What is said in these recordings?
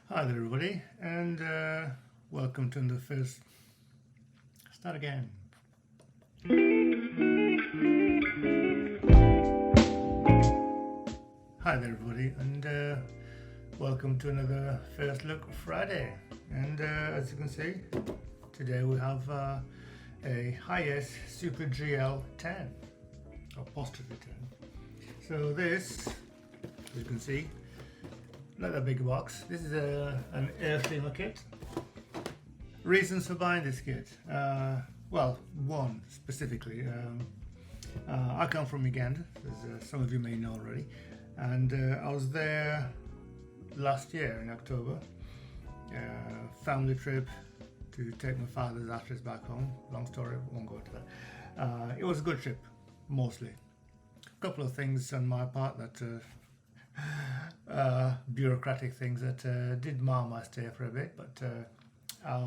Hi there everybody, and welcome to the first start again. Hi there everybody, and welcome to another First Look Friday. And as you can see, today we have a Hiace Super GL 10 apostrophe 10. So this, as you can see, not a big box. This is an Aoshima kit. Reasons for buying this kit? Well, one specifically. I come from Uganda, as some of you may know already, and I was there last year in October. Family trip to take my father's ashes back home. Long story, won't go into that. It was a good trip, mostly. A couple of things on my part that bureaucratic things that did mar my stay for a bit, but I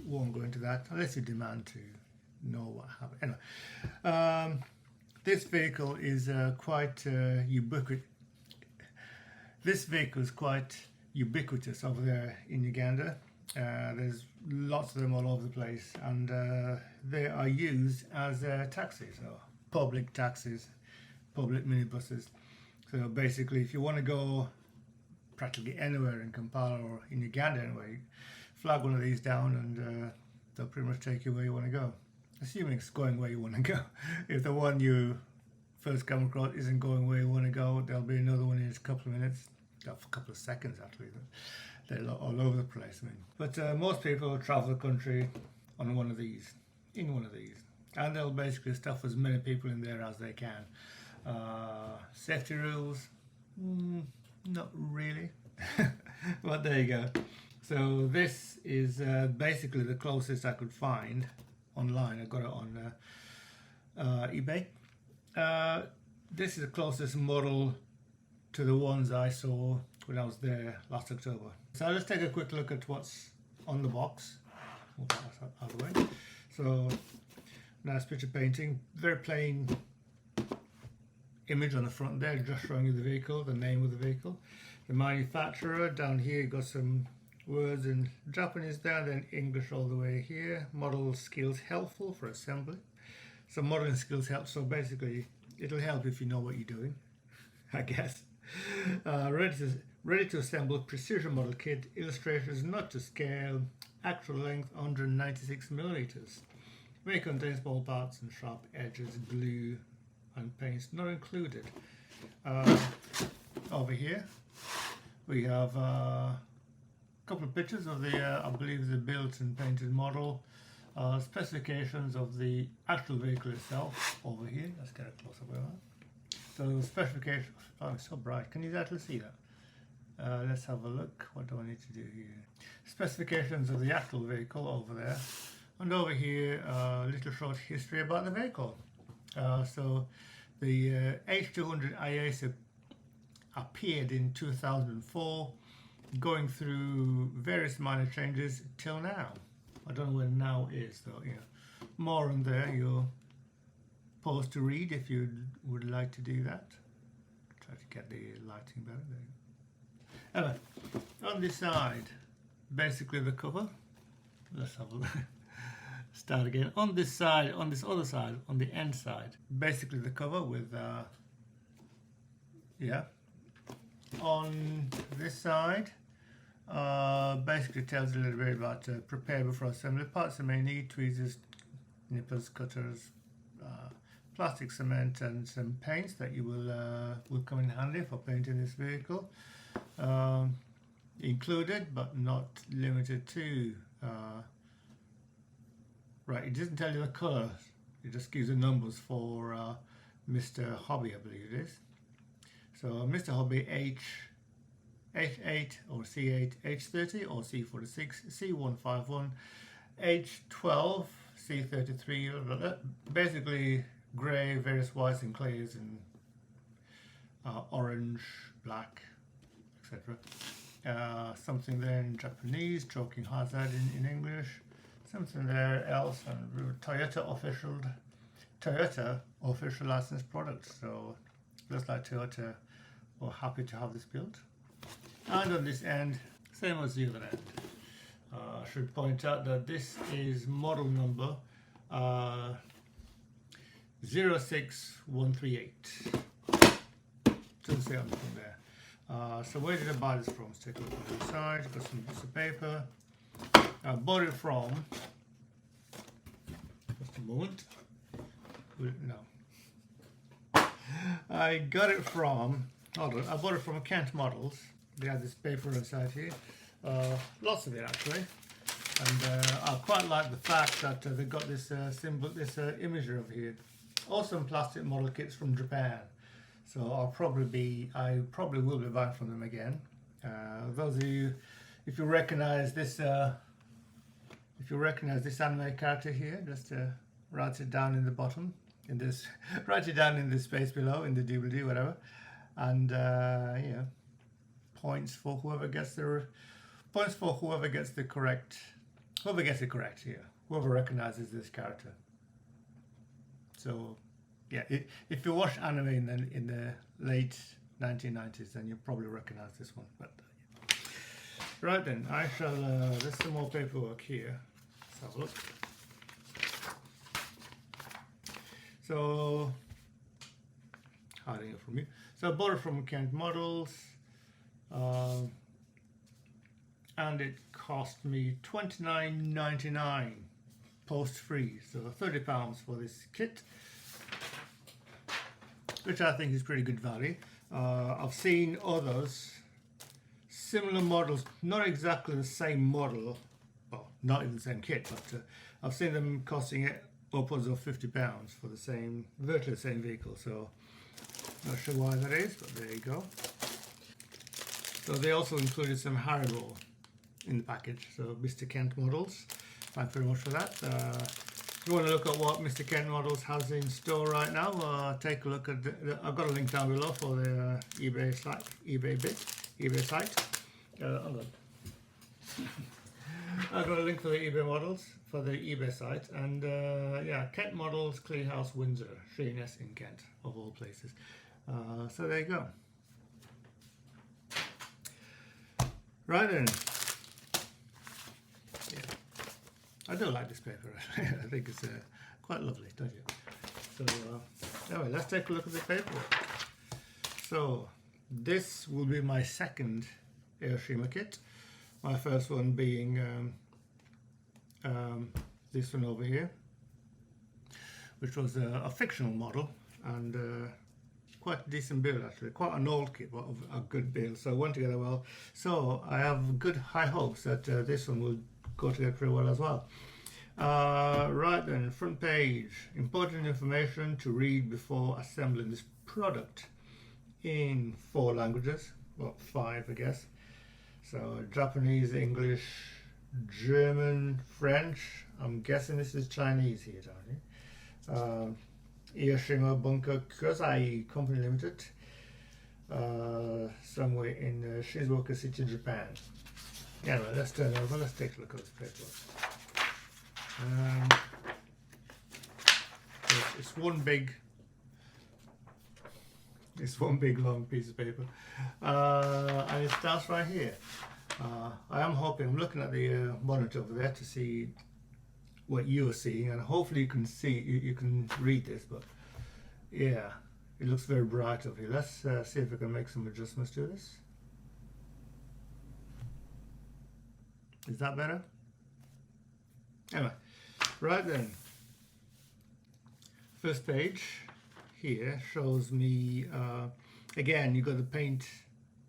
won't go into that unless you demand to know what happened. Anyway, this vehicle is quite ubiquitous. This vehicle is quite ubiquitous over there in Uganda. There's lots of them all over the place, and they are used as taxis, or public taxis, public minibuses. So basically, if you want to go practically anywhere in Kampala or in Uganda anyway, flag one of these down and they'll pretty much take you where you want to go. Assuming it's going where you want to go. If the one you first come across isn't going where you want to go, there'll be another one in a couple of minutes, a couple of seconds actually. They're all over the place. I mean. But most people travel the country on one of these, in one of these. And they'll basically stuff as many people in there as they can. Safety rules, not really, but there you go. So this is basically the closest I could find online. I got it on eBay. This is the closest model to the ones I saw when I was there last October. So let's take a quick look at what's on the box. Move that out of the way. So nice picture painting, very plain image on the front there, just showing you the vehicle, the name of the vehicle, the manufacturer. Down here you got some words in Japanese there, then English all the way here. Model skills helpful for assembly. So modeling skills help, so basically it'll help if you know what you're doing, I guess. Ready to assemble precision model kit. Illustrations not to scale. Actual length 196 millimeters. May contain small parts and sharp edges, glue and paints not included. Over here we have a couple of pictures of the I believe the built and painted model, specifications of the actual vehicle itself over here. Let's get a close-up of that. So specifications, oh it's so bright, can you actually see that? Let's have a look. What do I need to do here? Specifications of the actual vehicle over there, and over here a little short history about the vehicle. So the H200 Hiace appeared in 2004, going through various minor changes till now. I don't know where now is though. Yeah, more on there. You're paused to read if you would like to do that. Try to get the lighting better there. Anyway, on this side, basically the cover. Let's have a look. Start again. On this side, on this other side, on the end side, basically the cover with yeah. On this side, basically tells you a little bit about prepare before assembly. Parts you may need: tweezers, nippers, cutters, plastic cement, and some paints that you will come in handy for painting this vehicle. Included but not limited to. Right, it doesn't tell you the colours, it just gives the numbers for Mr. Hobby, I believe it is. So Mr. Hobby H8 or C8, H30 or C46, C151, H12, C33, basically grey, various whites and clays, and orange, black, etc. Something there in Japanese, choking hazard in English. Something there else, and Toyota official licensed products. So looks like Toyota were happy to have this built. And on this end, same as the other end. I should point out that this is model number 06138. Doesn't say anything there. So where did I buy this from? Let's take a look at the side. Got some bits of paper. I bought it from. Just a moment. No. I got it from. Hold on. I bought it from Kent Models. They had this paper inside here. Lots of it actually. And I quite like the fact that they got this symbol, this imagery over here. Also, plastic model kits from Japan. So I probably will be buying from them again. Those of you, if you recognize this anime character here, just write it down in the bottom, write it down in the space below, in the DVD, whatever, and yeah, points for whoever gets it correct here, whoever recognizes this character. So. Yeah, if you watch anime in the late 1990s, then you'll probably recognize this one. But right then, I shall. There's some more paperwork here. Let's have a look. So, hiding it from you. So I bought it from Kent Models, and it cost me $29.99 post-free. So £30 for this kit, which I think is pretty good value. I've seen others, similar models, not exactly the same model, well, not even the same kit, but I've seen them costing it upwards of £50 for the same, virtually the same vehicle. So, not sure why that is, but there you go. So they also included some Haribo in the package. So Mr. Kent Models, thank you very much for that. If you want to look at what Mr. Kent Models has in store right now, take a look at I've got a link down below for the eBay site. I've got a link for the eBay models for the eBay site, and yeah, Kent Models, Hiace, Windsor, Hiace in Kent, of all places. So there you go. Right then. I do like this paper. I think it's quite lovely, don't you? So anyway, let's take a look at the paper. So this will be my second Aoshima kit. My first one being this one over here, which was a fictional model, and quite a decent build actually. Quite an old kit, but a good build. So it went together well. So I have good high hopes that this one will go together pretty well as well. Right then, front page, important information to read before assembling this product in 4 languages, well 5 I guess. So Japanese, English, German, French, I'm guessing this is Chinese here, don't you? Aoshima Bunker Kozai Company Limited, somewhere in Shizuoka City, Japan. Anyway, let's turn over, let's take a look at this paperwork. It's one big long piece of paper, and it starts right here. I am hoping, I'm looking at the monitor over there to see what you are seeing, and hopefully you can see, you can read this, but yeah, it looks very bright over here. Let's see if we can make some adjustments to this. Is that better? Anyway, right then, first page here shows me, again, you got the paints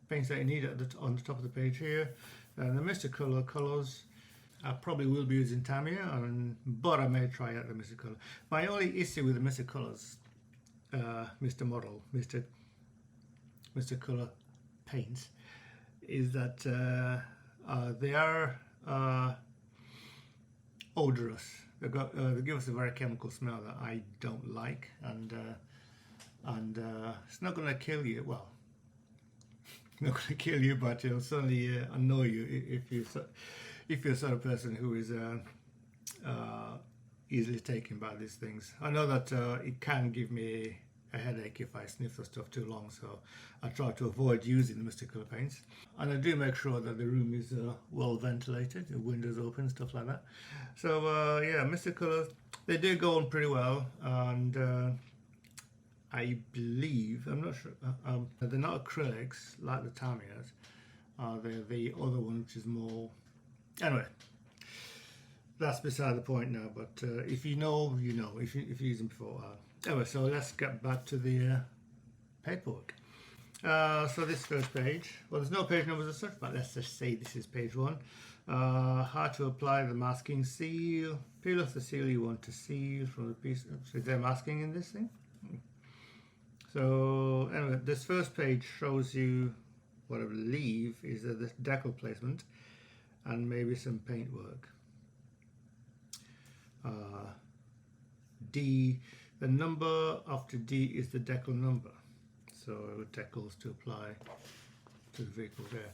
that you need on the top of the page here, and the Mr. Color colors. I probably will be using Tamiya, but I may try out the Mr. Color. My only issue with the Mr. Colors, Mr. Model, Mr. Color paints, is that they are odorous. They give us a very chemical smell that I don't like, and it's not going to kill you. Well, not going to kill you, but it'll certainly annoy you if you're the sort of person who is easily taken by these things. I know that it can give me a headache if I sniff the stuff too long, so I try to avoid using the Mr. Colour paints. And I do make sure that the room is well ventilated, the windows open, stuff like that. So yeah, Mr. Colours, they do go on pretty well, and I believe, I'm not sure, they're not acrylics like the Tamiya's. They're the other one, which is more, anyway, that's beside the point now, but if you know, you know, if you've used them before. Anyway, so let's get back to the paperwork. So this first page, well, there's no page numbers as such, but let's just say this is page 1. How to apply the masking seal. Peel off the seal you want to seal from the piece. So is there masking in this thing? So anyway, this first page shows you what I believe is the decal placement and maybe some paint work. D, the number after D is the decal number, so decals to apply to the vehicle there.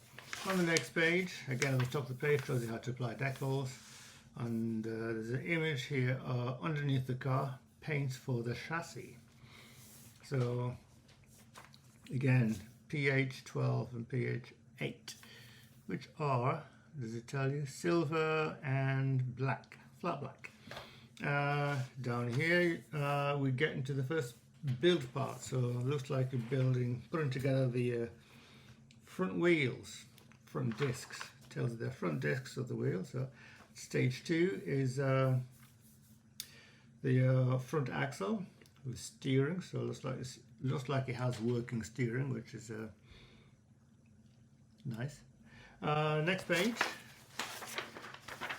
On the next page, again at the top of the page, shows you how to apply decals, and there's an image here underneath the car, paints for the chassis. So again, pH 12 and pH 8, which are, does it tell you, silver and black, flat black. Down here we get into the first build part, so it looks like you're putting together the front wheels, front discs. Tells you the front discs of the wheel. So stage 2 is the front axle with steering, so it looks like it has working steering, which is nice. Next page,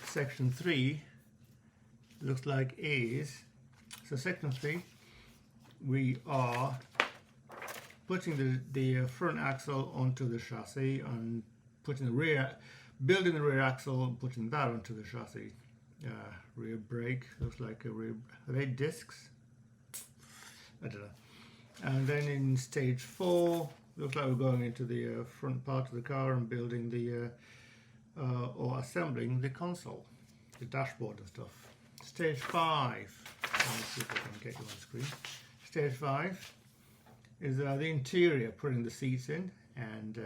section 3. Looks like is, so section 3, we are putting the front axle onto the chassis and putting building the rear axle and putting that onto the chassis. Rear brake, looks like a rear, are they discs? I don't know. And then in stage 4, looks like we're going into the front part of the car and building the or assembling the console, the dashboard and stuff. Stage 5, let's see if I can get you on screen. Stage 5 is the interior, putting the seats in and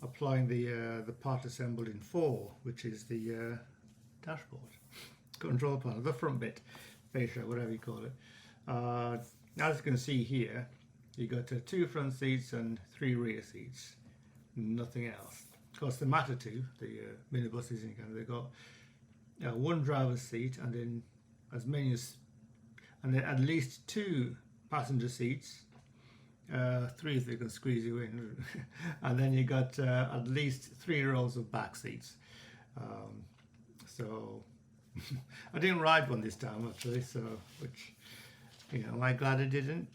applying the part assembled in 4, which is the dashboard, control panel, the front bit, fascia, whatever you call it. As you can see here, you got 2 front seats and 3 rear seats, nothing else. Of course, the Matatu, the minibuses, they've got 1 driver's seat, and then at least 2 passenger seats, 3 if they can squeeze you in, and then you got at least 3 rows of back seats. So I didn't ride one this time actually, so which, am I glad I didn't?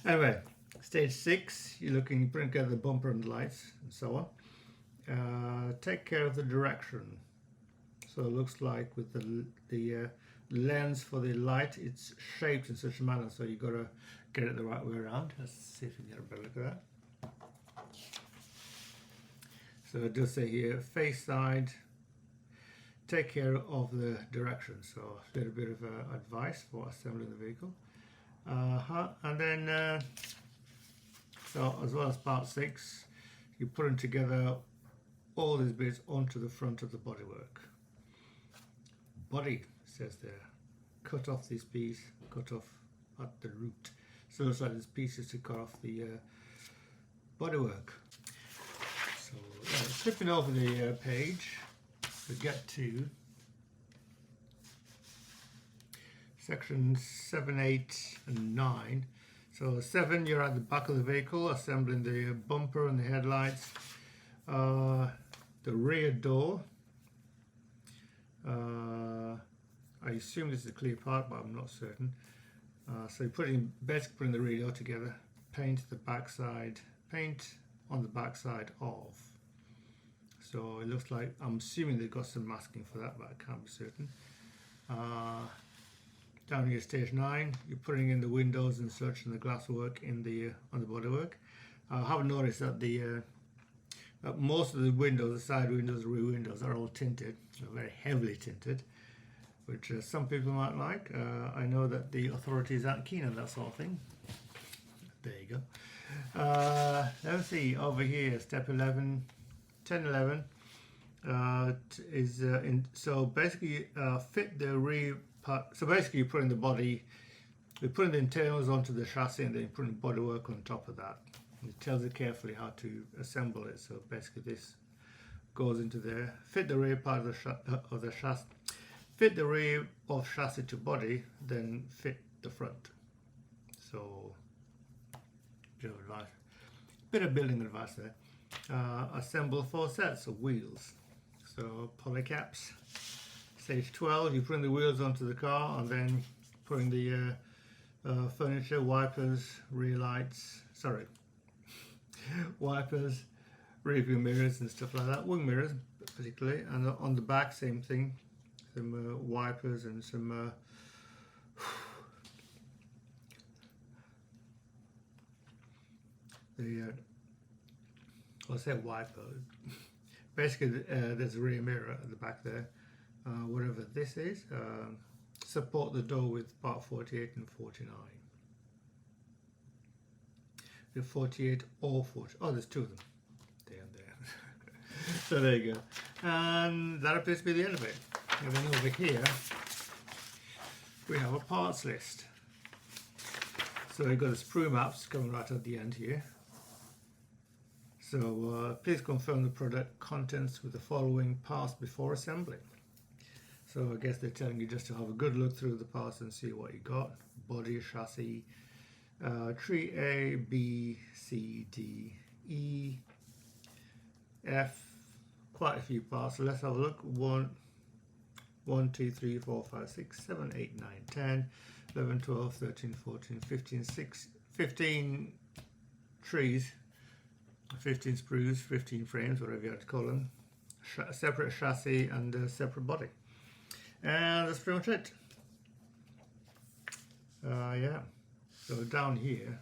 Anyway, stage 6, you're putting together the bumper and lights and so on. Take care of the direction. So it looks like with the lens for the light, it's shaped in such a manner, so you've got to get it the right way around. Let's see if we can get a better look at that. So it does say here, face side, take care of the direction. So a little bit of advice for assembling the vehicle. And then, so as well as part 6, you're putting together all these bits onto the front of the bodywork. Body, says there, cut off this piece, cut off at the root. So it's like there's pieces to cut off the bodywork. So flipping over the page, we get to section 7, 8 and 9. So 7, you're at the back of the vehicle, assembling the bumper and the headlights, the rear door. I assume this is a clear part, but I'm not certain. So you're basically putting the rear door together, paint on the back side of. So it looks like, I'm assuming they've got some masking for that, but I can't be certain. Down here, stage 9, you're putting in the windows and such, and the glass work on the bodywork. I have noticed that most of the windows, the side windows, the rear windows, are all tinted, very heavily tinted. which some people might like. I know that the authorities aren't keen on that sort of thing. There you go. Let's see, over here, step 11, 10, 11 is so basically fit the rear part. So basically you're putting the body, you're putting the internals onto the chassis and then you're putting the bodywork on top of that. It tells you carefully how to assemble it. So basically this goes into there. Fit the rear part of the chassis. Fit the rear of chassis to body, then fit the front. So bit of building advice there. Assemble 4 sets of wheels. So polycaps. Stage 12, you put the wheels onto the car and then putting the furniture, wipers, rear lights, wipers, rear view mirrors and stuff like that, wing mirrors particularly, and on the back same thing, some wipers and some I'll say wiper. Basically there's a rear mirror at the back there, whatever this is. Support the door with part 48 and 49. The 48 or 40. Oh, there's 2 of them. There and there. So there you go. And that appears to be the end of it. And then over here, we have a parts list. So we've got the sprue maps coming right at the end here. So please confirm the product contents with the following parts before assembly. So I guess they're telling you just to have a good look through the parts and see what you got. Body, chassis, tree A, B, C, D, E, F, quite a few parts. So let's have a look. 1, 2, 3, 4, 5, 6, 7, 8, 9, 10, 11, 12, 13, 14, 15, 15 trees, 15 sprues, 15 frames, whatever you have to call them, separate chassis and a separate body. And that's pretty much it. Yeah. So down here,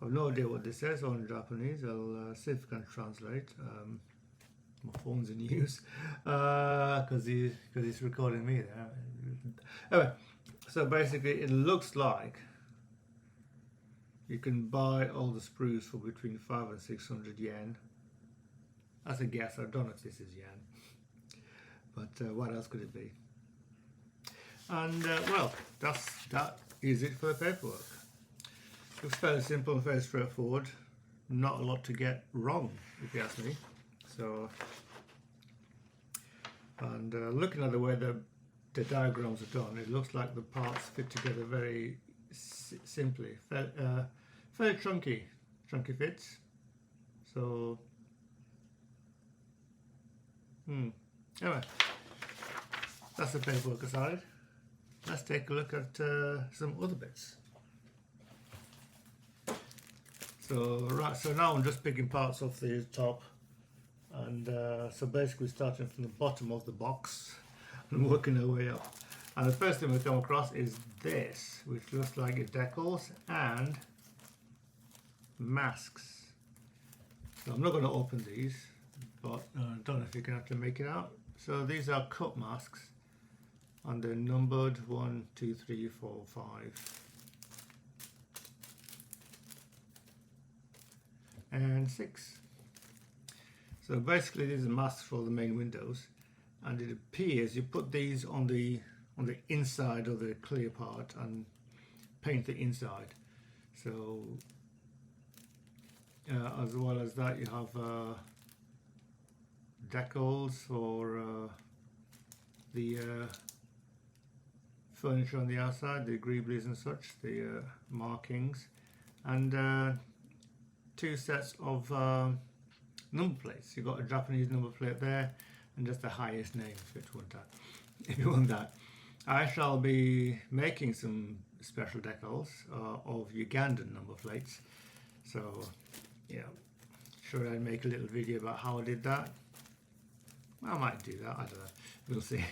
I have no idea what this says on Japanese. I'll see if I can translate. My phone's in use because he's recording me there. Anyway, so basically it looks like you can buy all the sprues for between 500 and 600 yen. That's a guess. I don't know if this is yen. But what else could it be? And well, that is it for the paperwork. It's fairly simple and very straightforward. Not a lot to get wrong, if you ask me. So, and looking at the way the diagrams are done, it looks like the parts fit together very simply. Fairly chunky fits. So, anyway, that's the paperwork aside. Let's take a look at some other bits. So now I'm just picking parts off the top, and so basically starting from the bottom of the box and working our way up. And the first thing we come across is this, which looks like a decals and masks. So I'm not going to open these, but I don't know if you can actually make it out. So these are cut masks, and they're numbered 1, 2, 3, 4, 5. And 6. So basically these are masks for the main windows, and it appears you put these on the inside of the clear part and paint the inside. So as well as that, you have decals for the furniture on the outside, the greeblies and such, the markings, and 2 sets of number plates. You've got a Japanese number plate there and just the highest name if you want that. I shall be making some special decals of Ugandan number plates. So yeah, sure, I'd make a little video about how I did that. I might do that, I don't know, we'll see.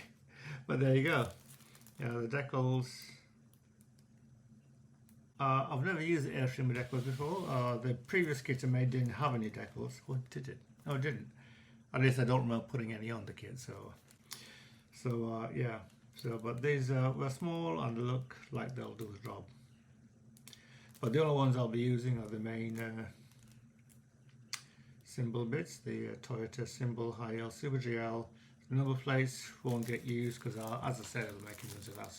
But there you go. Yeah, the decals. I've never used the Aoshima decals before. The previous kit I made didn't have any decals. Or did it? No, it didn't. At least I don't remember putting any on the kit. So yeah. So, but these were small and look like they'll do the job. But the only ones I'll be using are the main symbol bits, the Toyota symbol, Hiace, Super GL. The number plates won't get used because, as I said, I'm making use of that.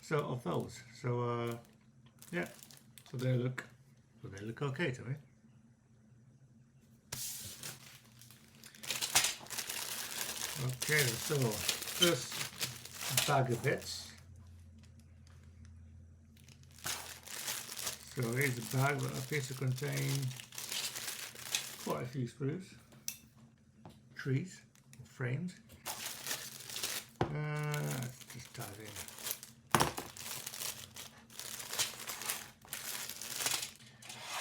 So of those. So yeah, so they look okay to me. Okay, so first bag of bits. So here's a bag that appears to contain quite a few screws, trees, or frames. Let's just dive in.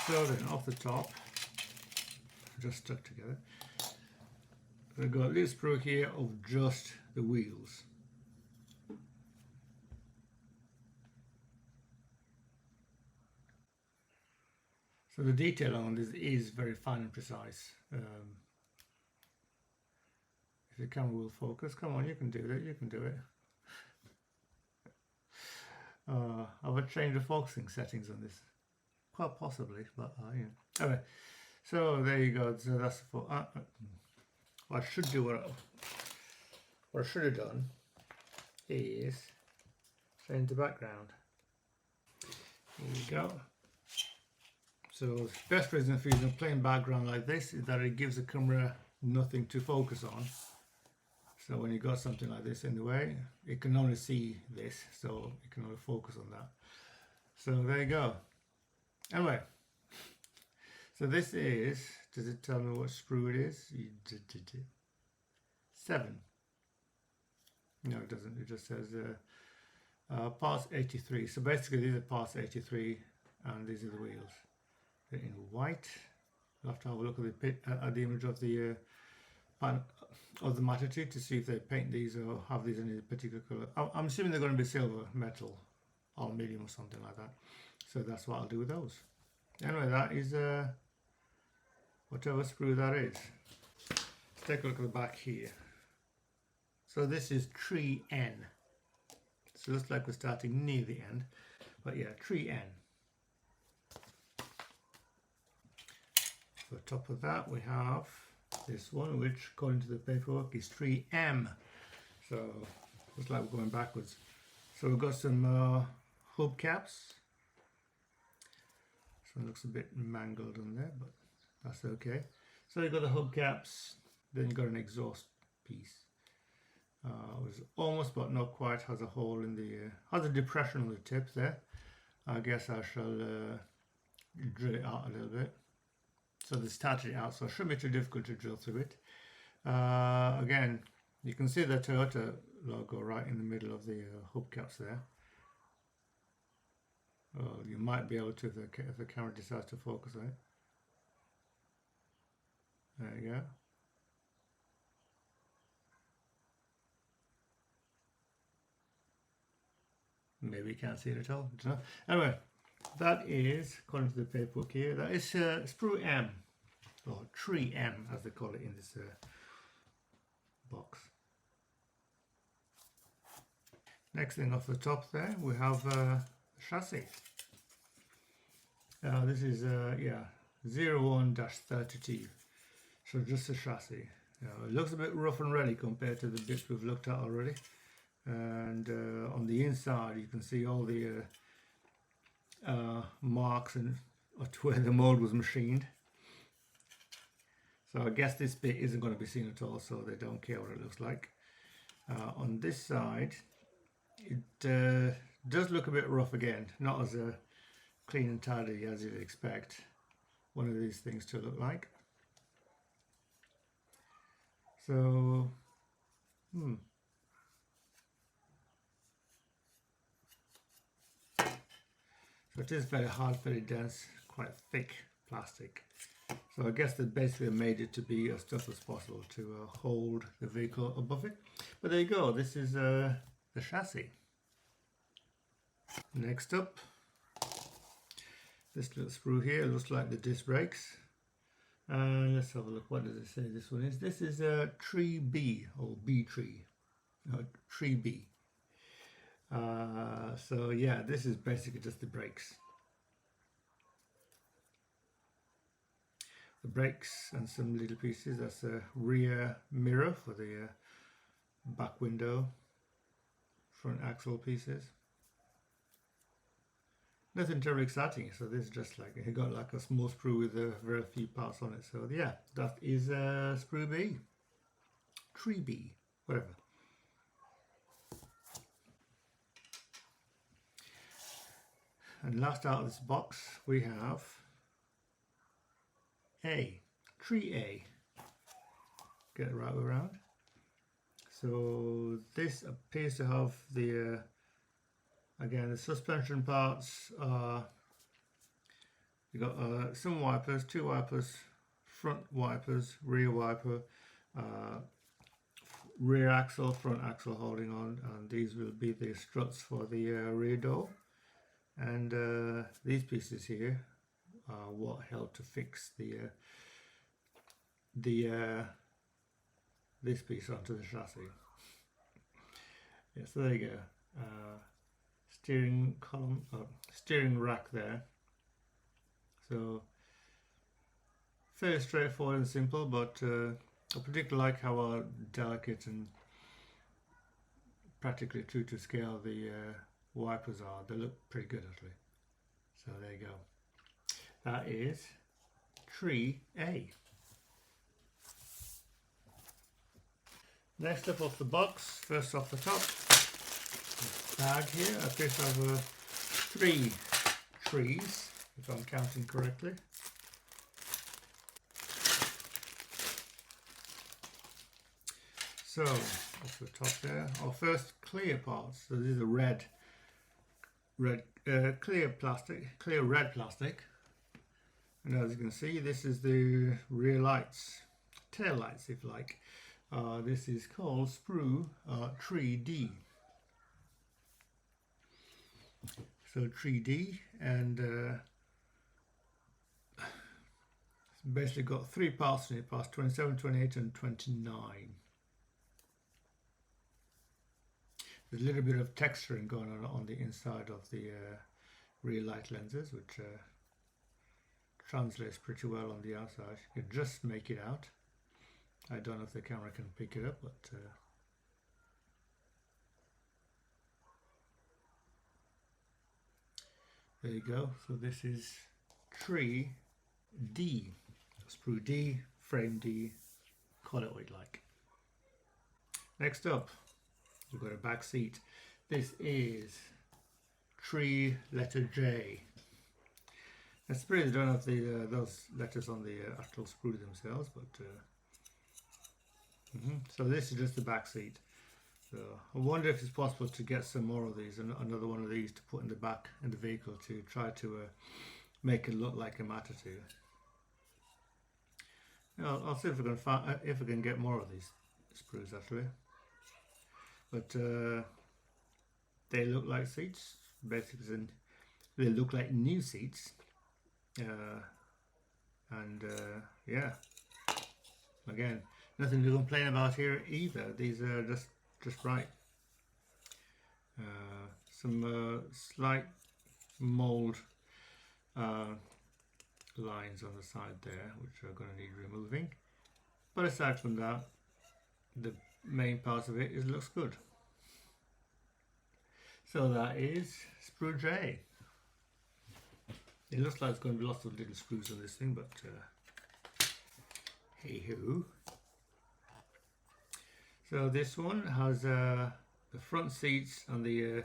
So then off the top, just stuck together, we've got this sprue here of just the wheels. So the detail on this is very fine and precise. If the camera will focus, come on, you can do it, you can do it. I've changed the focusing settings on this, quite possibly, but yeah. Anyway, so there you go. So that's for what I should do. What I should have done is change the background. Here you go. So the best reason for using a plain background like this is that it gives the camera nothing to focus on. So when you got something like this in the way, it can only see this, so it can only focus on that. So there you go. Anyway, so this is, does it tell me what sprue it is? 7. No, it doesn't. It just says parts 83. So basically these are parts 83 and these are the wheels. They're in white. I'll have to have a look at the image of the of the matter to see if they paint these or have these in a particular colour. I'm assuming they're going to be silver, metal, aluminium or something like that. So that's what I'll do with those. Anyway, that is whatever sprue that is. Let's take a look at the back here. So this is tree N. So it looks like we're starting near the end, but yeah, tree N. For the top of that we have this one, which according to the paperwork is tree M. So looks like we're going backwards. So we've got some hubcaps. So it looks a bit mangled on there, but that's okay. So you've got the hubcaps, then you've got an exhaust piece. It was almost but not quite, has a hole in the, has a depression on the tip there. I guess I shall drill it out a little bit. So they started it out, so it shouldn't be too difficult to drill through it. Again, you can see the Toyota logo right in the middle of the hubcaps there. Well, you might be able to if the camera decides to focus on it. There you go. Maybe you can't see it at all. I don't know. Anyway, that is, according to the paperwork here, that is sprue M, or tree M as they call it in this box. Next thing off the top there, we have chassis. This is yeah, 01-32, so just a chassis. It looks a bit rough and ready compared to the bits we've looked at already. And on the inside you can see all the marks and where the mold was machined. So I guess this bit isn't going to be seen at all, so they don't care what it looks like. On this side it does look a bit rough again, not as clean and tidy as you'd expect one of these things to look like. So So it is very hard, very dense, quite thick plastic. So I guess they basically made it to be as tough as possible to hold the vehicle above it. But there you go, this is the chassis. Next up, this little sprue here looks like the disc brakes. Let's have a look, what does it say this one is? This is a tree B, or B tree, no, tree B. So yeah, this is basically just the brakes. The brakes and some little pieces. That's a rear mirror for the back window, front axle pieces. Nothing terribly exciting. So this is just like it got like a small sprue with very few parts on it. So yeah, that is sprue B, tree B, whatever. And last out of this box we have A, tree A. Get it right way around. So this appears to have the again the suspension parts are, you got some wipers, two wipers, front wipers, rear wiper, rear axle, front axle holding on, and these will be the struts for the rear door. And these pieces here are what help to fix this piece onto the chassis. Yeah, so there you go. Steering column, steering rack there. So fairly straightforward and simple, but I particularly like how delicate and practically true to scale the wipers are. They look pretty good actually. So there you go. That is tree A. Next up off the box, first off the top, bag here. I appear to have 3 trees, if I'm counting correctly. So off the top there, our first clear parts. So these are clear plastic, clear red plastic. And as you can see, this is the rear lights, tail lights if you like. This is called sprue tree D. So tree D, and it's basically got 3 parts in it, parts 27, 28 and 29. There's a little bit of texturing going on the inside of the rear light lenses, which translates pretty well on the outside. You can just make it out. I don't know if the camera can pick it up, but there you go. So this is tree D, sprue D, frame D, call it what you like. Next up, we've got a back seat. This is tree letter J. I suppose they don't have the those letters on the actual sprue themselves, but so this is just the back seat. So I wonder if it's possible to get some more of these, and another one of these to put in the back in the vehicle to try to make it look like a Matatu. I'll see if I can find if I can get more of these sprues actually. But they look like seats, basically. They look like new seats, and yeah. Again, nothing to complain about here either. These are just right. Some slight mold lines on the side there, which are going to need removing. But aside from that, the main part of it looks good. So that is sprue J. It looks like it's going to be lots of little sprues on this thing, but hey ho. So this one has the front seats and the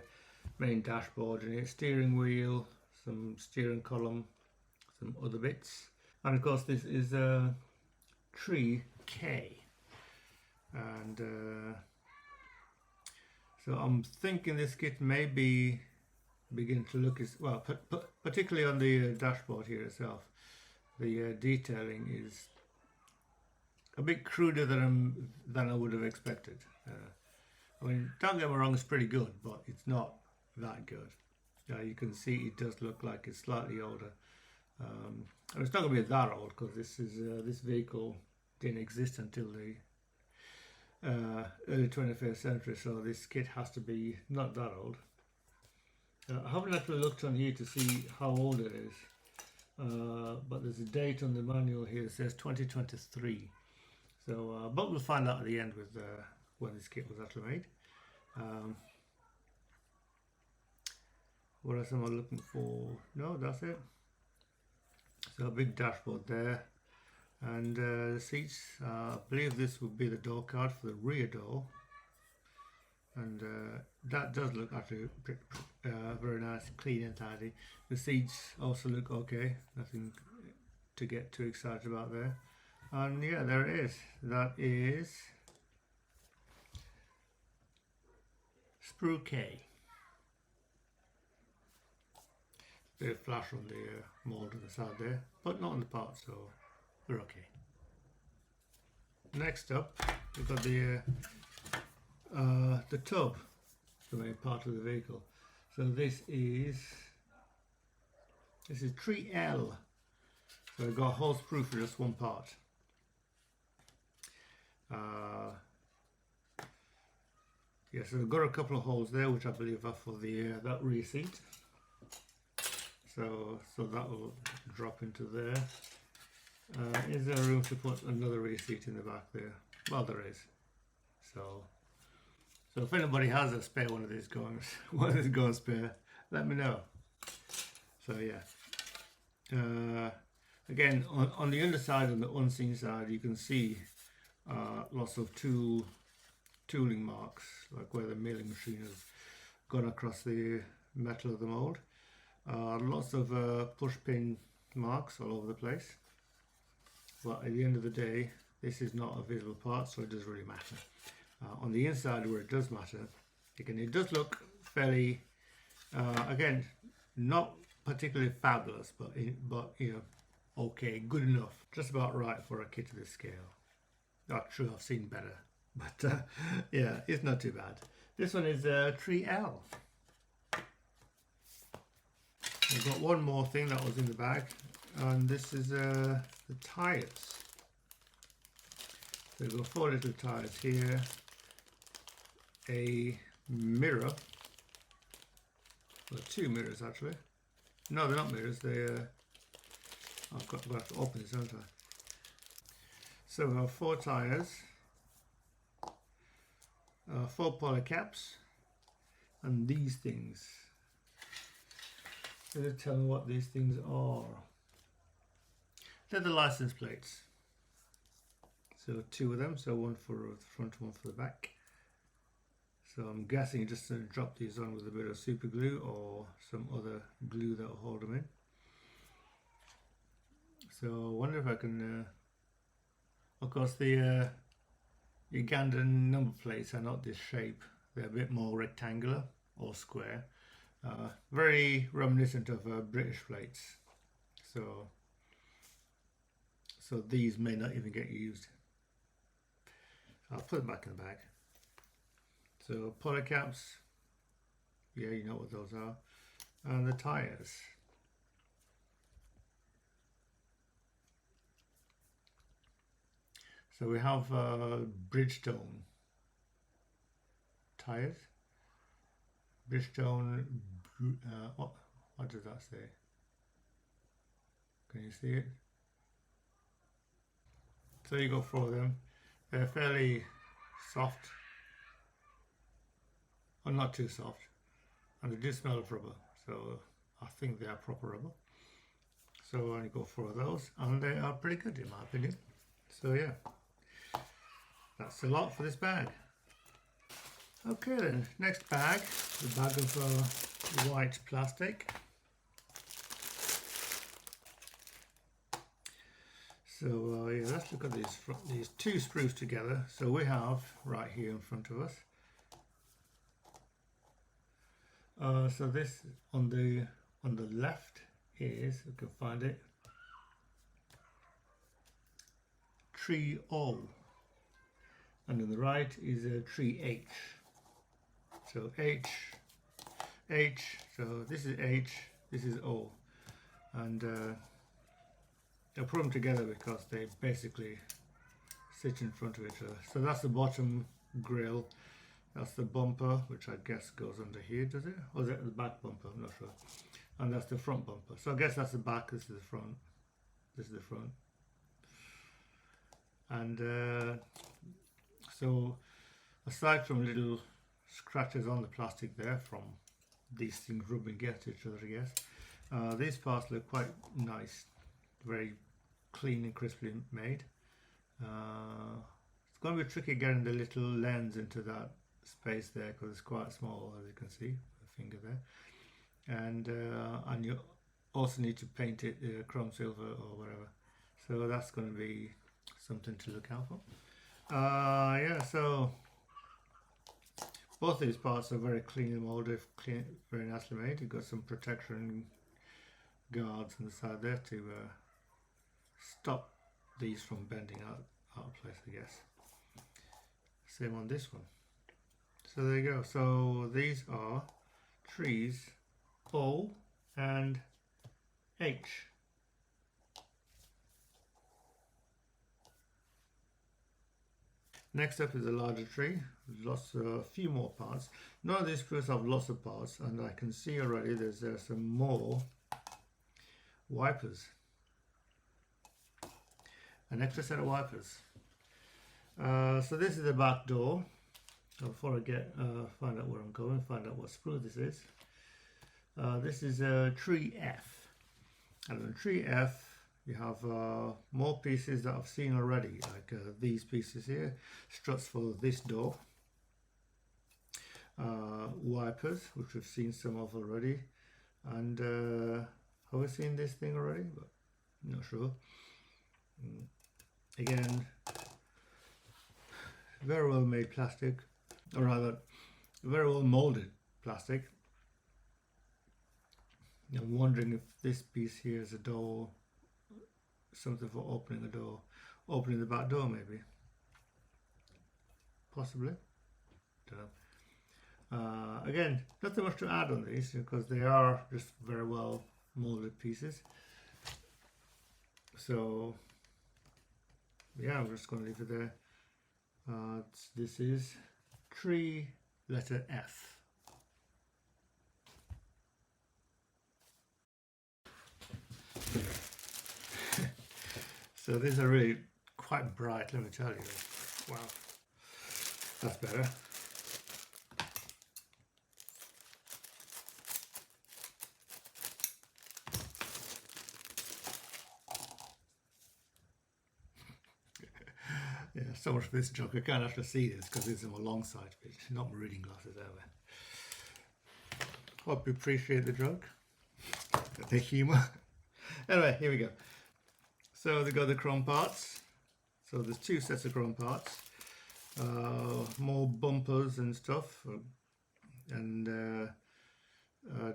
main dashboard in it, steering wheel, some steering column, some other bits, and of course this is tree K. And so I'm thinking this kit may be begin to look as well, particularly on the dashboard here itself. The detailing is a bit cruder than I would have expected. I mean, don't get me wrong, it's pretty good, but it's not that good. You can see it does look like it's slightly older. And it's not going to be that old, because this vehicle didn't exist until the early 21st century, so this kit has to be not that old. I haven't actually looked on here to see how old it is, but there's a date on the manual here that says 2023. So, but we'll find out at the end with when this kit was actually made. What else am I looking for? No, that's it. So a big dashboard there, and the seats. I believe this would be the door card for the rear door, and that does look actually very nice, clean and tidy. The seats also look okay, nothing to get too excited about there. And yeah, there it is. That is Sprue K. Bit of flash on the mould on the side there, but not on the part, so we're okay. Next up, we've got the tub, the main part of the vehicle. So this is tree L. So I've got a hole sprue for just one part. Yeah, so I've got a couple of holes there, which I believe are for the that rear seat. So that will drop into there. Is there room to put another rear seat in the back there? Well, there is. So if anybody has a spare one of these going spare, let me know. So yeah. Again, on the underside, on the unseen side, you can see lots of tooling marks, like where the milling machine has gone across the metal of the mold. Lots of push pin marks all over the place, but at the end of the day, this is not a visible part, so it doesn't really matter. On the inside, where it does matter, again, it does look fairly, again, not particularly fabulous, but you know, okay, good enough, just about right for a kit of this scale. Not true, I've seen better, but yeah, it's not too bad. This one is tree L. I've got one more thing that was in the bag, and this is the tyres. So we've got 4 little tyres here, a mirror, well, 2 mirrors actually. No, they're not mirrors, I've got to open this, haven't I? So we have 4 tyres, 4 poly caps, and these things. So tell me what these things are. They're the license plates. So 2 of them, so one for the front, one for the back. So I'm guessing you're just going to drop these on with a bit of super glue or some other glue that will hold them in. So I wonder if I can, of course the Ugandan number plates are not this shape, they're a bit more rectangular or square. Very reminiscent of British plates, so these may not even get used. I'll put them back in the bag. So poly caps, yeah, you know what those are, and the tyres. So we have Bridgestone tyres. Bridgestone, what does that say? Can you see it? So you got 4 of them. They're fairly soft, or not too soft, and they do smell of rubber, so I think they are proper rubber. So I only got 4 of those, and they are pretty good in my opinion. So yeah, that's a lot for this bag. Okay then, next bag, the bag of white plastic. So yeah, let's look at these 2 sprues together. So we have right here in front of us. So this on the left is, you can find it, tree O, and on the right is a tree H. So H, so this is H, this is O, and I put them together because they basically sit in front of each other. So that's the bottom grill, That's the bumper, which I guess goes under here, does it? Or is it the back bumper? I'm not sure. And that's the front bumper. So I guess that's the back, this is the front. This is the front. And so aside from little scratches on the plastic there from these things rubbing against each other, I guess, these parts look quite nice, very clean and crisply made. It's going to be tricky getting the little lens into that space there because it's quite small, as you can see, the finger there. And you also need to paint it chrome silver or whatever. So that's going to be something to look out for. Yeah, so both these parts are very cleanly molded, very nicely made. You've got some protection guards on the side there to stop these from bending out of place, I guess. Same on this one. So there you go. So these are trees O and H. Next up is a larger tree, a few more parts. None of these spruce have lots of parts, and I can see already there's some more wipers. An extra set of wipers. So this is the back door. Before I find out where I'm going, find out what sprue this is. This is tree F, and on tree F you have more pieces that I've seen already, like these pieces here, struts for this door, wipers, which we've seen some of already, and have we seen this thing already? But I'm not sure. Again, very well made plastic, or rather, very well molded plastic. I'm wondering if this piece here is a door, something for opening a door, opening the back door maybe, possibly, don't know. Again, nothing much to add on these because they are just very well molded pieces. So yeah, I'm just going to leave it there. This is tree letter F. So these are really quite bright, let me tell you. Wow, that's better. Yeah, so much for this joke. I can't actually see this because it's in my long sight, but not my reading glasses ever. Hope you appreciate the joke, the humour. Anyway, here we go. So they got the chrome parts. So there's two sets of chrome parts. More bumpers and stuff, and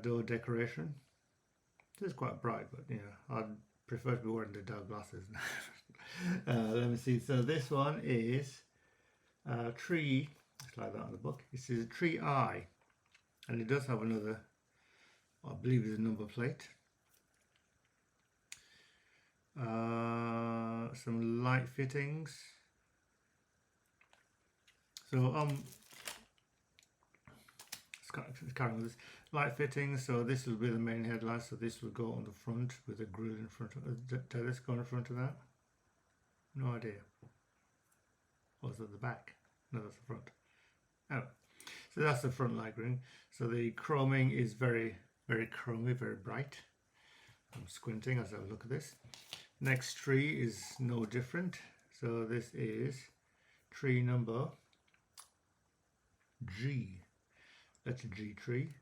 door decoration. This is quite bright, but you know, I'd prefer to be wearing the dark glasses. Let me see. So this one is tree. It's like that on the book. This is a tree I, and it does have another, I believe it's a number plate. Some light fittings. So let's carry on with this. Light fittings. So this will be the main headlight. So this will go on the front with a grill in front of. Did this go in front of that? No idea. Or is that the back? No, that's the front. Oh, so that's the front light ring. So the chroming is very, very chromy, very bright. I'm squinting as I look at this. Next tree is no different. So this is tree number G. That's a G tree.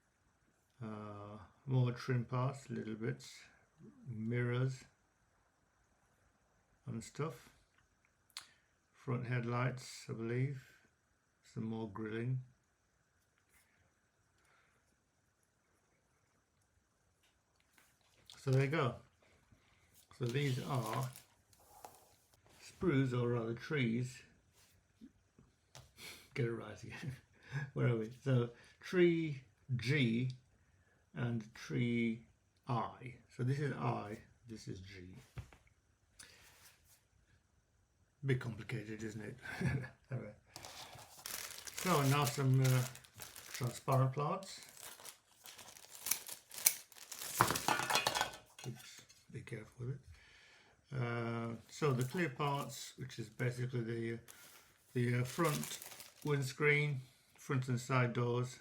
More trim parts, little bits, mirrors and stuff. Front headlights, I believe. Some more grilling. So there you go. So these are sprues, or rather trees. Get it right again. Where are we? So tree G and tree I. So this is I, this is G. Bit complicated, isn't it? Anyway. So now some transparent parts. Oops, be careful with it. So the clear parts, which is basically the front windscreen, front and side doors,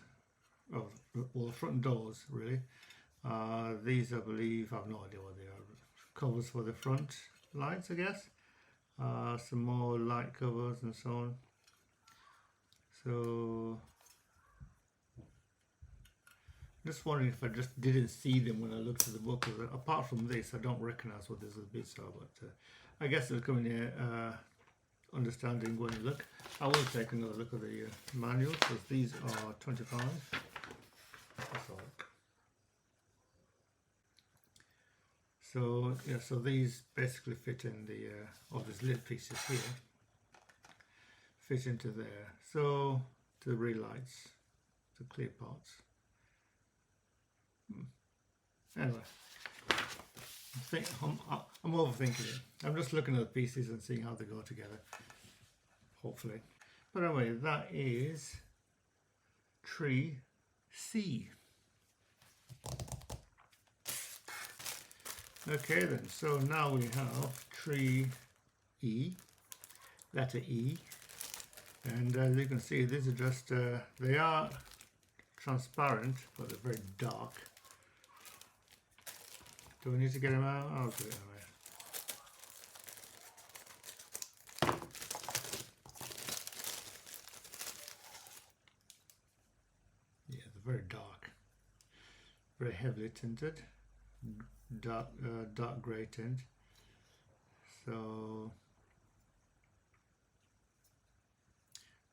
well, the front doors really. These I believe, I have no idea what they are. Covers for the front lights, I guess. Some more light covers and so on. So just wondering if I just didn't see them when I looked at the book. Apart from this, I don't recognize what these bits are, but I guess it'll come in here understanding when you look. I will take another look at the manual, because these are 25. Let's have a look. So yeah, so these basically fit in the these lid pieces here fit into there. So the relights, the clear parts. Anyway, I'm overthinking it. I'm just looking at the pieces and seeing how they go together. Hopefully, but anyway, that is tree C. Okay then, so now we have tree E, letter E, and as you can see, these are just, they are transparent, but they're very dark. Do we need to get them out? I'll do it anyway. Yeah, they're very dark, very heavily tinted. Dark grey tint. So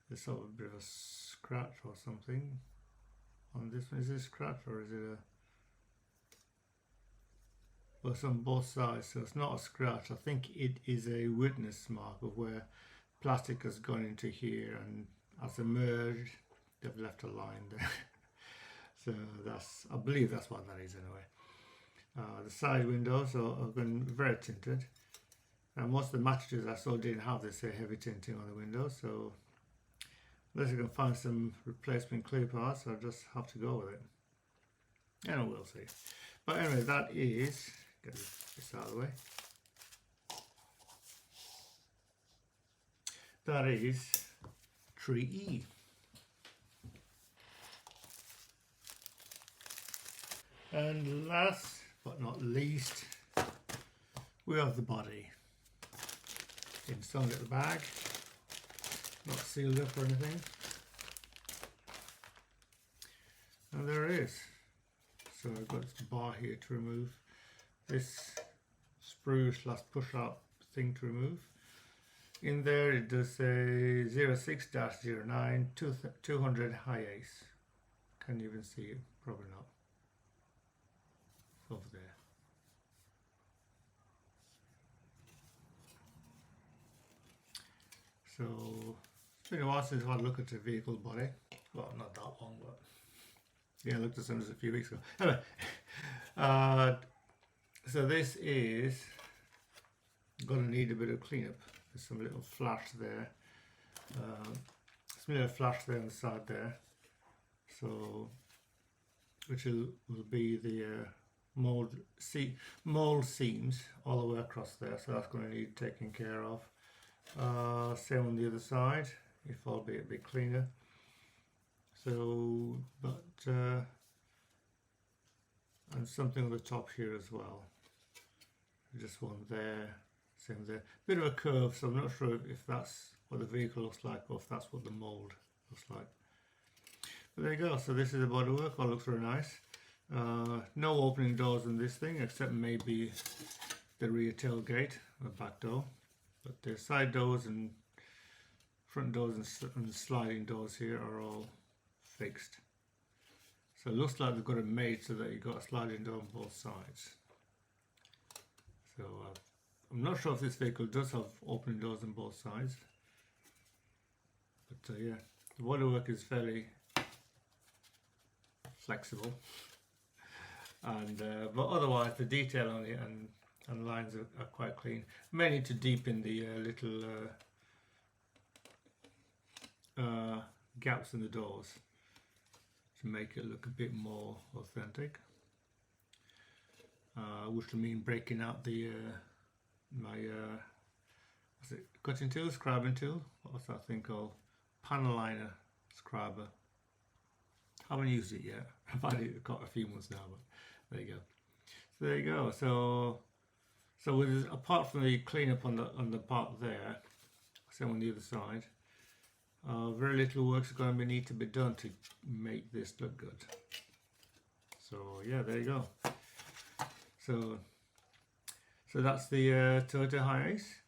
there's sort of a bit of a scratch or something on this one. Is it a scratch or is it a... Well, it's on both sides, so it's not a scratch. I think it is a witness mark of where plastic has gone into here, and as they merged, they've left a line there. So that's, I believe that's what that is anyway. The side windows are going very tinted, and most of the mattresses I saw didn't have this heavy tinting on the windows, so unless I can find some replacement clear parts, I'll just have to go with it, and we'll see. But anyway, that is, get this out of the way, that is tree E. And last but not least, we have the body in some little bag, not sealed up or anything, and there it is. So I've got this bar here to remove, this sprue / push up thing to remove. In there it does say 06-09 200 Hiace. Can you even see it? Probably not. Over there. So it's been a while since I had a look at the vehicle body. Well, not that long, but yeah, I looked at some a few weeks ago. Anyway, so this is going to need a bit of cleanup. There's some little flash there. Some little flash there on the side there. So, which will be the mold seams all the way across there, so that's going to need taking care of. Same on the other side, if albeit a bit cleaner. So, but and something on the top here as well. Just one there, same there. Bit of a curve, so I'm not sure if that's what the vehicle looks like or if that's what the mold looks like. But there you go. So this is the bodywork. All looks very nice. No opening doors in this thing, except maybe the rear tailgate or back door, but the side doors and front doors and sliding doors here are all fixed. So it looks like they've got it made so that you've got a sliding door on both sides. So I'm not sure if this vehicle does have opening doors on both sides, but yeah, the bodywork is fairly flexible. And but otherwise the detail on it and lines are quite clean. May need to deepen the little gaps in the doors to make it look a bit more authentic. Which will mean breaking out the my what's it, cutting tool, scribing tool. What's that thing called? Panel liner scriber. Haven't used it yet. I've had it got a few months now, but there you go. So there you go. So with, apart from the cleanup on the part there, same on the other side, very little work's going to need to be done to make this look good. So yeah, there you go. So that's the Toyota Hiace.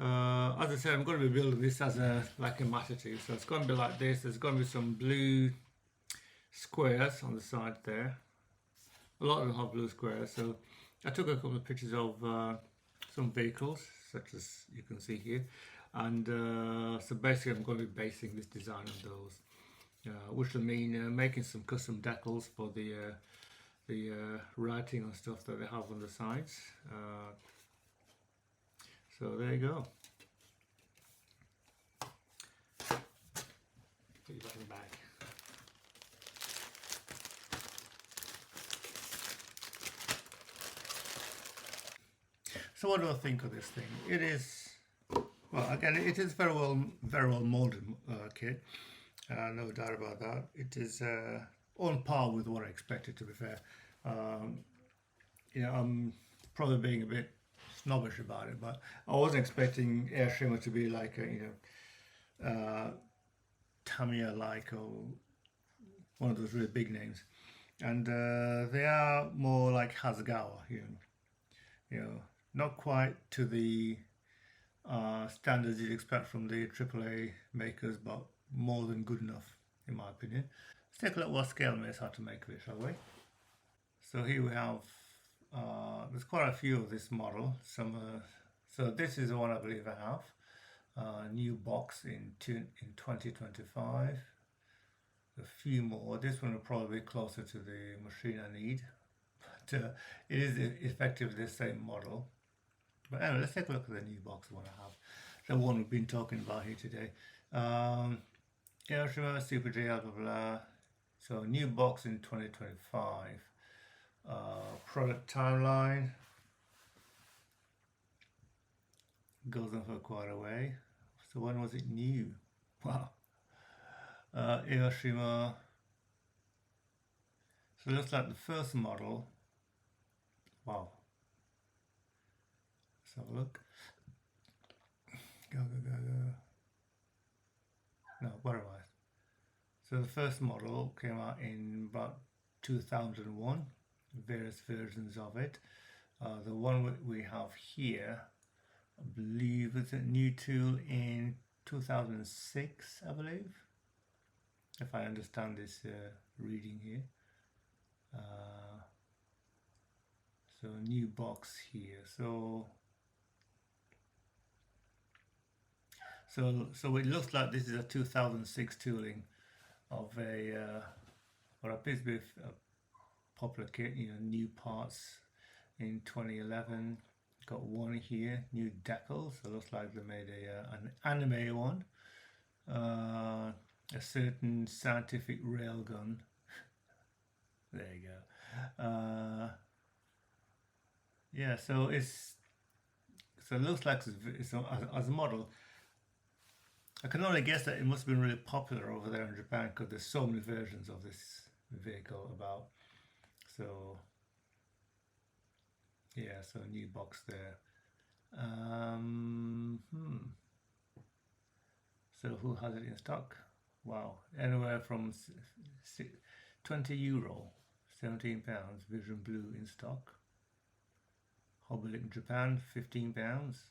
As I said, I'm going to be building this as like a Matatu. So it's going to be like this. There's going to be some blue squares on the side there. A lot of them have blue squares. So I took a couple of pictures of some vehicles, such as you can see here. And so basically I'm going to be basing this design on those. Which will mean making some custom decals for the writing and stuff that they have on the sides. So there you go. Put your button back. So what do I think of this thing? It is, well, again, it is very well molded kit. No doubt about that. It is on par with what I expected, to be fair. You know, I'm probably being a bit snobbish about it, but I wasn't expecting Aoshima to be like a, you know, Tamiya like, or one of those really big names. And they are more like Hasegawa, you know, not quite to the standards you'd expect from the AAA makers, but more than good enough, in my opinion. Let's take a look what scale mates how to make of it, shall we? So here we have, there's quite a few of this model. So this is the one I believe I have. New box in 2025. A few more. This one will probably be closer to the machine I need. But it is effectively the same model. But anyway, let's take a look at the new box one I have. The one we've been talking about here today. Aoshima, Super J, blah, blah, blah. So new box in 2025. Product timeline. Goes on for quite a way. So when was it new? Wow. Aoshima. So it looks like the first model. Wow. Let's have a look. Go. No, where am I? So the first model came out in about 2001, various versions of it. The one we have here, I believe it's a new tool in 2006, I believe, if I understand this reading here. So new box here. So it looks like this is a 2006 tooling of a what appears to be a popular kit, you know, new parts in 2011. Got one here, new decals. So it looks like they made an anime one. A certain scientific railgun. There you go. Yeah, so it looks like it's as a model. I can only guess that it must have been really popular over there in Japan because there's so many versions of this vehicle about. So yeah, so new box there. So who has it in stock? Wow, anywhere from €20, £17, Vision Blue in stock. Hobbylick Japan, £15.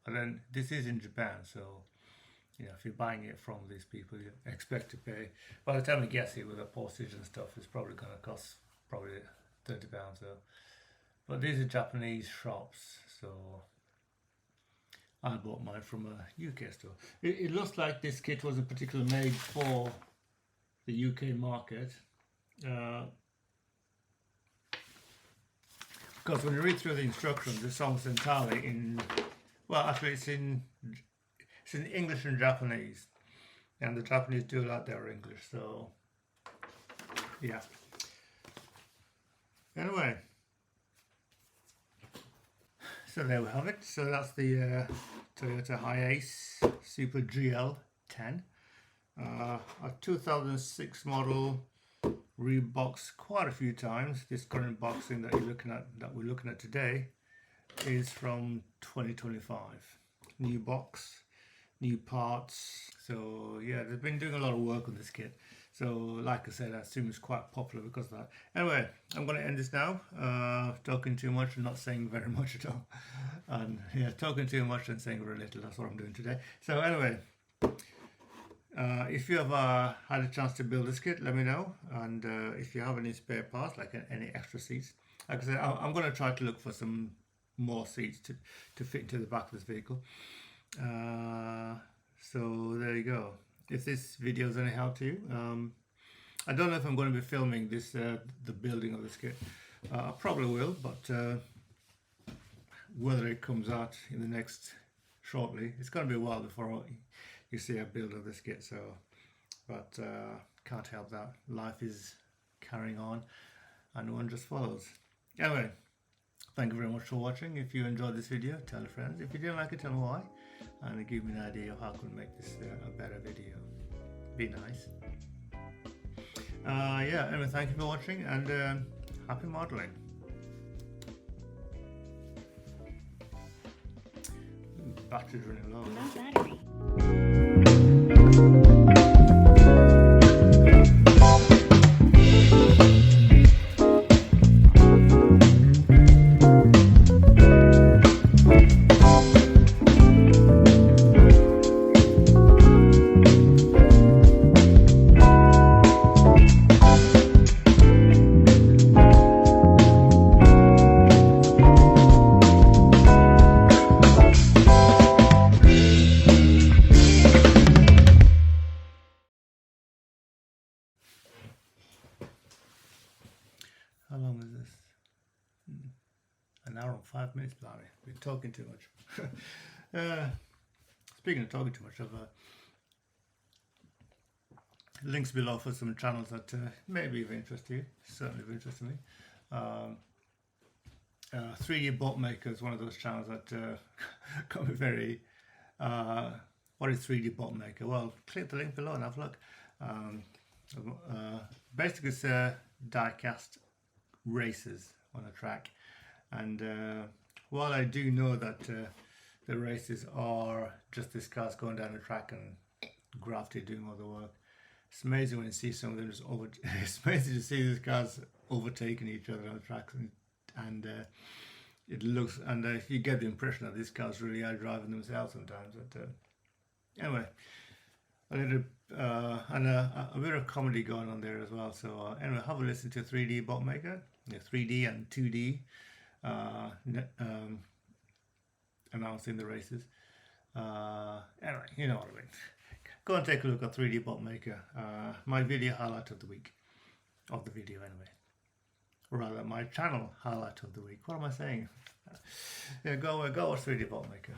And then this is in Japan, so you know, if you're buying it from these people, you expect to pay. By the time you get it with the postage and stuff, it's probably going to cost probably £30. So, but these are Japanese shops, so I bought mine from a UK store. It looks like this kit wasn't particularly made for the UK market. Because when you read through the instructions, it's almost entirely in, well, actually it's in English and Japanese. and the Japanese do like their English, so yeah. Anyway, so there we have it. So that's the Toyota Hiace Super GL10, a 2006 model, reboxed quite a few times. This current boxing that we're looking at today is from 2025. New box, new parts. So yeah, they've been doing a lot of work on this kit. So like I said, I assume it's quite popular because of that. Anyway, I'm going to end this now. Talking too much and not saying very much at all. And yeah, talking too much and saying very little. That's what I'm doing today. So anyway, if you have had a chance to build this kit, let me know. And if you have any spare parts, like any extra seats, like I said, I'm going to try to look for some more seats to fit into the back of this vehicle. So there you go. If this video is any help to you, I don't know if I'm going to be filming this the building of this kit. I probably will, but whether it comes out in the next shortly, it's going to be a while before you see a build of this kit. So, but can't help that. Life is carrying on, and one just follows. Anyway, thank you very much for watching. If you enjoyed this video, tell your friends. If you didn't like it, tell me why, and give me an idea of how I can make this a better video. Be nice. Yeah, anyway, thank you for watching, and happy modeling. Battery's running low. No battery. How long is this? An hour and 5 minutes, blimey. We're talking too much. Speaking of talking too much, I've links below for some channels that may be of interest to you. Certainly of interest to me. 3D Boat Maker is one of those channels that got me very... what is 3D Boat Maker? Well, click the link below and have a look. Basically, it's die-cast races on a track, and while I do know that the races are just these cars going down the track and grafted doing all the work, it's amazing when you see some of them just it's amazing to see these cars overtaking each other on the tracks, and it looks, and you get the impression that these cars really are driving themselves sometimes. But anyway, a little and a bit of comedy going on there as well. So anyway, have a listen to 3D Boat Maker, 3D and 2D announcing the races. Anyway, you know what I mean. Go and take a look at 3D Boat Maker. My video highlight of the week, of the video anyway. Rather, my channel highlight of the week. What am I saying? Yeah, go watch 3D Boat Maker.